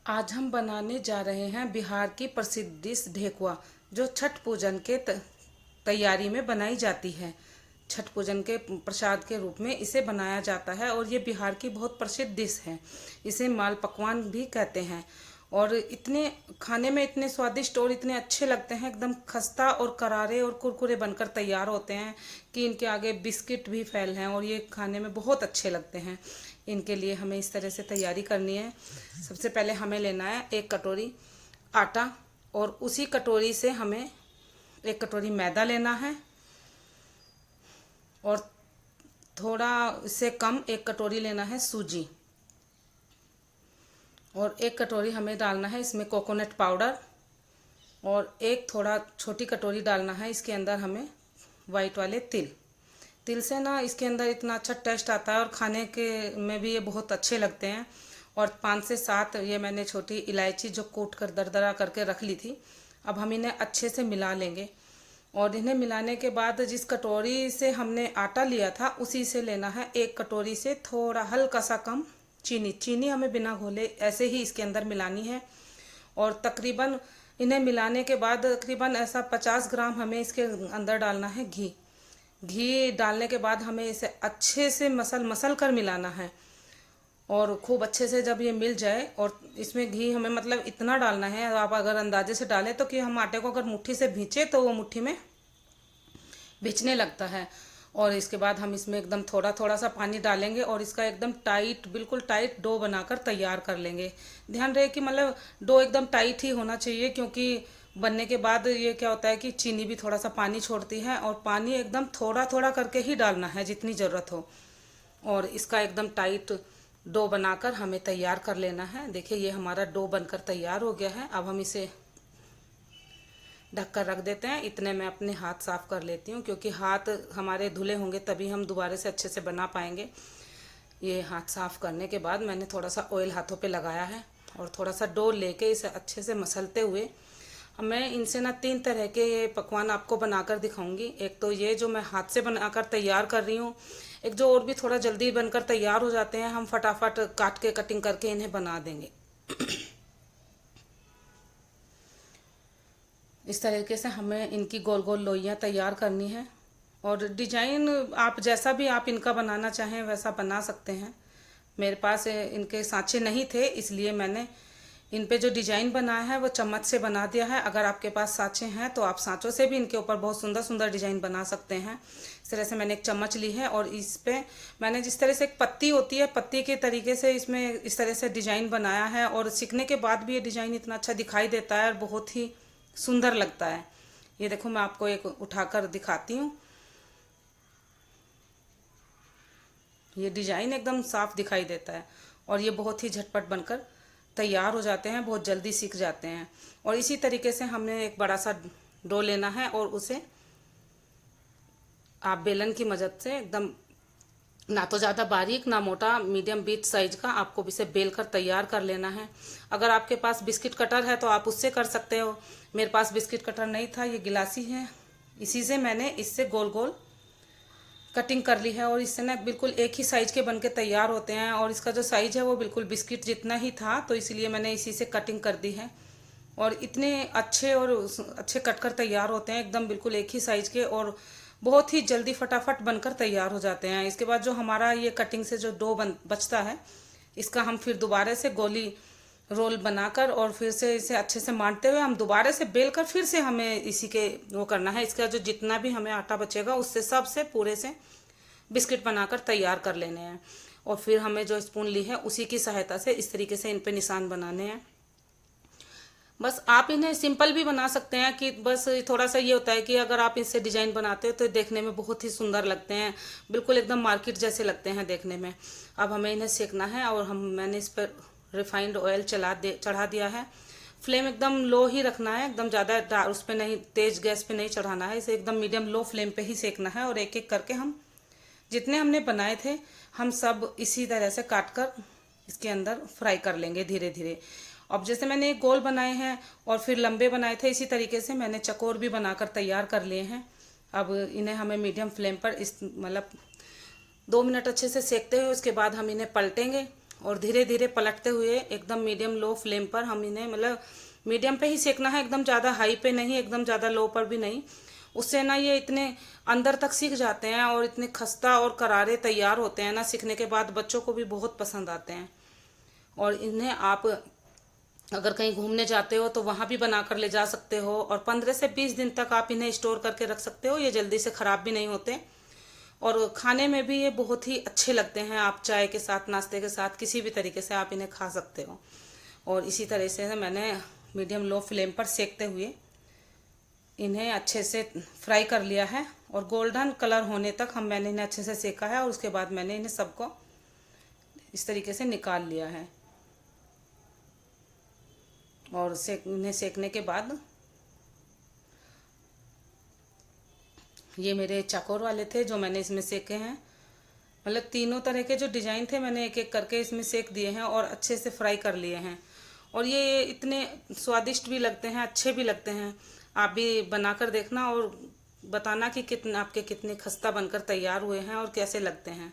आज हम बनाने जा रहे हैं बिहार की प्रसिद्ध डिश ढेकुआ, जो छठ पूजन के तैयारी में बनाई जाती है। छठ पूजन के प्रसाद के रूप में इसे बनाया जाता है और ये बिहार की बहुत प्रसिद्ध डिश है। इसे माल पकवान भी कहते हैं और इतने खाने में इतने स्वादिष्ट और इतने अच्छे लगते हैं, एकदम खस्ता और करारे और कुरकुरे बनकर तैयार होते हैं कि इनके आगे बिस्किट भी फेल हैं और ये खाने में बहुत अच्छे लगते हैं। इनके लिए हमें इस तरह से तैयारी करनी है। सबसे पहले हमें लेना है 1 कटोरी आटा और उसी कटोरी से हमें 1 कटोरी मैदा लेना है और थोड़ा इससे कम 1 कटोरी लेना है सूजी और 1 कटोरी हमें डालना है इसमें कोकोनट पाउडर और एक थोड़ा छोटी कटोरी डालना है इसके अंदर हमें वाइट वाले तिल। तिल से ना इसके अंदर इतना अच्छा टेस्ट आता है और खाने के में भी ये बहुत अच्छे लगते हैं। और 5 से 7 ये मैंने छोटी इलायची जो कूट कर दरदरा करके रख ली थी। अब हम इन्हें अच्छे से मिला लेंगे और इन्हें मिलाने के बाद जिस कटोरी से हमने आटा लिया था उसी से लेना है 1 कटोरी से थोड़ा हल्का सा कम चीनी। चीनी हमें बिना घोले ऐसे ही इसके अंदर मिलानी है और तकरीबन इन्हें मिलाने के बाद तकरीबन ऐसा 50 ग्राम हमें इसके अंदर डालना है घी। घी डालने के बाद हमें इसे अच्छे से मसल कर मिलाना है और खूब अच्छे से जब ये मिल जाए और इसमें घी हमें मतलब इतना डालना है, आप अगर अंदाजे से डालें तो कि हम आटे को अगर मुट्ठी से भींचे तो वो मुट्ठी में भिंचने लगता है। और इसके बाद हम इसमें एकदम थोड़ा थोड़ा सा पानी डालेंगे और इसका एकदम टाइट बिल्कुल टाइट डो बनाकर तैयार कर लेंगे। ध्यान रहे कि मतलब डो एकदम टाइट ही होना चाहिए, क्योंकि बनने के बाद ये क्या होता है कि चीनी भी थोड़ा सा पानी छोड़ती है और पानी एकदम थोड़ा थोड़ा करके ही डालना है जितनी ज़रूरत हो। और इसका एकदम टाइट डो बनाकर हमें तैयार कर लेना है। देखिए ये हमारा डो बनकर तैयार हो गया है। अब हम इसे ढक कर रख देते हैं। इतने मैं अपने हाथ साफ़ कर लेती हूँ, क्योंकि हाथ हमारे धुले होंगे तभी हम दोबारा से अच्छे से बना पाएंगे। ये हाथ साफ़ करने के बाद मैंने थोड़ा सा ऑयल हाथों पे लगाया है और थोड़ा सा डो लेके इसे अच्छे से मसलते हुए मैं इनसे ना 3 तरह के ये पकवान आपको बनाकर दिखाऊंगी। एक तो ये जो मैं हाथ से बनाकर तैयार कर रही हूँ, एक जो और भी थोड़ा जल्दी बनकर तैयार हो जाते हैं, हम फटाफट काट के कटिंग करके इन्हें बना देंगे। इस तरीके से हमें इनकी गोल गोल लोइयाँ तैयार करनी है और डिजाइन आप जैसा भी आप इनका बनाना चाहें वैसा बना सकते हैं। मेरे पास इनके सांचे नहीं थे, इसलिए मैंने इन पे जो डिजाइन बनाया है वो चम्मच से बना दिया है। अगर आपके पास सांचे हैं तो आप सांचों से भी इनके ऊपर बहुत सुंदर सुंदर डिजाइन बना सकते हैं। इस तरह से मैंने एक चम्मच ली है और इस पे मैंने जिस तरह से एक पत्ती होती है, पत्ती के तरीके से इसमें इस तरह से डिजाइन बनाया है और सीखने के बाद भी ये डिजाइन इतना अच्छा दिखाई देता है और बहुत ही सुंदर लगता है। ये देखो मैं आपको एक उठाकर दिखाती हूँ। ये डिजाइन एकदम साफ दिखाई देता है और ये बहुत ही झटपट बनकर तैयार हो जाते हैं, बहुत जल्दी सीख जाते हैं। और इसी तरीके से हमने एक बड़ा सा डो लेना है और उसे आप बेलन की मदद से एकदम ना तो ज़्यादा बारीक ना मोटा, मीडियम बीच साइज का आपको इसे बेल कर तैयार कर लेना है। अगर आपके पास बिस्किट कटर है तो आप उससे कर सकते हो। मेरे पास बिस्किट कटर नहीं था, ये गिलासी है, इसी से मैंने इससे गोल गोल कटिंग कर ली है और इससे ना बिल्कुल एक ही साइज के बनके तैयार होते हैं। और इसका जो साइज है वो बिल्कुल बिस्किट जितना ही था, तो इसलिए मैंने इसी से कटिंग कर दी है। और इतने अच्छे और अच्छे कट कर तैयार होते हैं, एकदम बिल्कुल एक ही साइज के और बहुत ही जल्दी फटाफट बनकर तैयार हो जाते हैं। इसके बाद जो हमारा ये कटिंग से जो डो बचता है, इसका हम फिर दोबारा से गोली रोल बनाकर और फिर से इसे अच्छे से मारते हुए हम दोबारा से बेल कर फिर से हमें इसी के वो करना है। इसका जो जितना भी हमें आटा बचेगा उससे सब से पूरे से बिस्किट बनाकर तैयार कर लेने हैं। और फिर हमें जो स्पून ली है उसी की सहायता से इस तरीके से इन पे निशान बनाने हैं। बस आप इन्हें सिंपल भी बना सकते हैं कि बस थोड़ा सा ये होता है कि अगर आप इससे डिजाइन बनाते हो तो देखने में बहुत ही सुंदर लगते हैं, बिल्कुल एकदम मार्केट जैसे लगते हैं देखने में। अब हमें इन्हें सेकना है और मैंने इस पर रिफाइंड ऑयल चढ़ा दिया है। फ्लेम एकदम लो ही रखना है, एकदम ज़्यादा उस पर नहीं, तेज़ गैस पे नहीं चढ़ाना है, इसे एकदम मीडियम लो फ्लेम पे ही सेकना है। और एक एक करके हम जितने हमने बनाए थे हम सब इसी तरह से काट कर इसके अंदर फ्राई कर लेंगे धीरे धीरे। अब जैसे मैंने एक गोल बनाए हैं और फिर लंबे बनाए थे, इसी तरीके से मैंने चकोर भी बनाकर तैयार कर लिए हैं। अब इन्हें हमें मीडियम फ्लेम पर इस मतलब 2 मिनट अच्छे से सेकते हुए उसके बाद हम इन्हें पलटेंगे। और धीरे धीरे पलटते हुए एकदम मीडियम लो फ्लेम पर हम इन्हें मतलब मीडियम पे ही सेकना है, एकदम ज़्यादा हाई पे नहीं, एकदम ज़्यादा लो पर भी नहीं। उससे ना ये इतने अंदर तक सीख जाते हैं और इतने खस्ता और करारे तैयार होते हैं ना, सीखने के बाद बच्चों को भी बहुत पसंद आते हैं। और इन्हें आप अगर कहीं घूमने जाते हो तो वहाँ भी बना कर ले जा सकते हो, और 15 से 20 दिन तक आप इन्हें स्टोर करके रख सकते हो। ये जल्दी से ख़राब भी नहीं होते और खाने में भी ये बहुत ही अच्छे लगते हैं। आप चाय के साथ, नाश्ते के साथ, किसी भी तरीके से आप इन्हें खा सकते हो। और इसी तरह से मैंने मीडियम लो फ्लेम पर सेकते हुए इन्हें अच्छे से फ्राई कर लिया है और गोल्डन कलर होने तक मैंने इन्हें अच्छे से सेका है। और उसके बाद मैंने इन्हें सबको इस तरीके से निकाल लिया है। और इन्हें सेकने के बाद ये मेरे चकोर वाले थे जो मैंने इसमें सेके हैं। मतलब तीनों तरह के जो डिज़ाइन थे मैंने एक एक करके इसमें सेक दिए हैं और अच्छे से फ्राई कर लिए हैं। और ये इतने स्वादिष्ट भी लगते हैं, अच्छे भी लगते हैं। आप भी बनाकर देखना और बताना कि आपके कितने खस्ता बनकर तैयार हुए हैं और कैसे लगते हैं।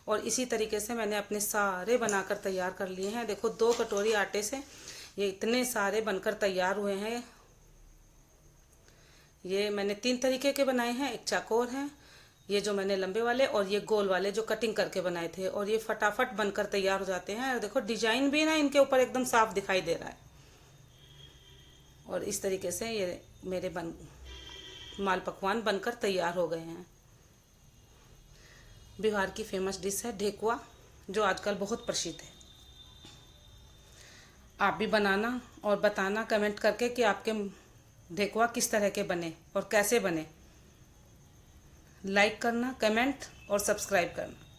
और इसी तरीके से मैंने अपने सारे बनाकर तैयार कर लिए हैं। देखो 2 कटोरी आटे से ये इतने सारे बनकर तैयार हुए हैं। ये मैंने 3 तरीके के बनाए हैं, एक चौकोर है, ये जो मैंने लंबे वाले, और ये गोल वाले जो कटिंग करके बनाए थे। और ये फटाफट बनकर तैयार हो जाते हैं। देखो डिजाइन भी ना इनके ऊपर एकदम साफ दिखाई दे रहा है। और इस तरीके से ये मेरे माल पकवान बनकर तैयार हो गए हैं। बिहार की फेमस डिश है ढेकुआ, जो आजकल बहुत प्रसिद्ध है। आप भी बनाना और बताना कमेंट करके कि आपके ढेकुआ किस तरह के बने और कैसे बने। लाइक करना, कमेंट और सब्सक्राइब करना।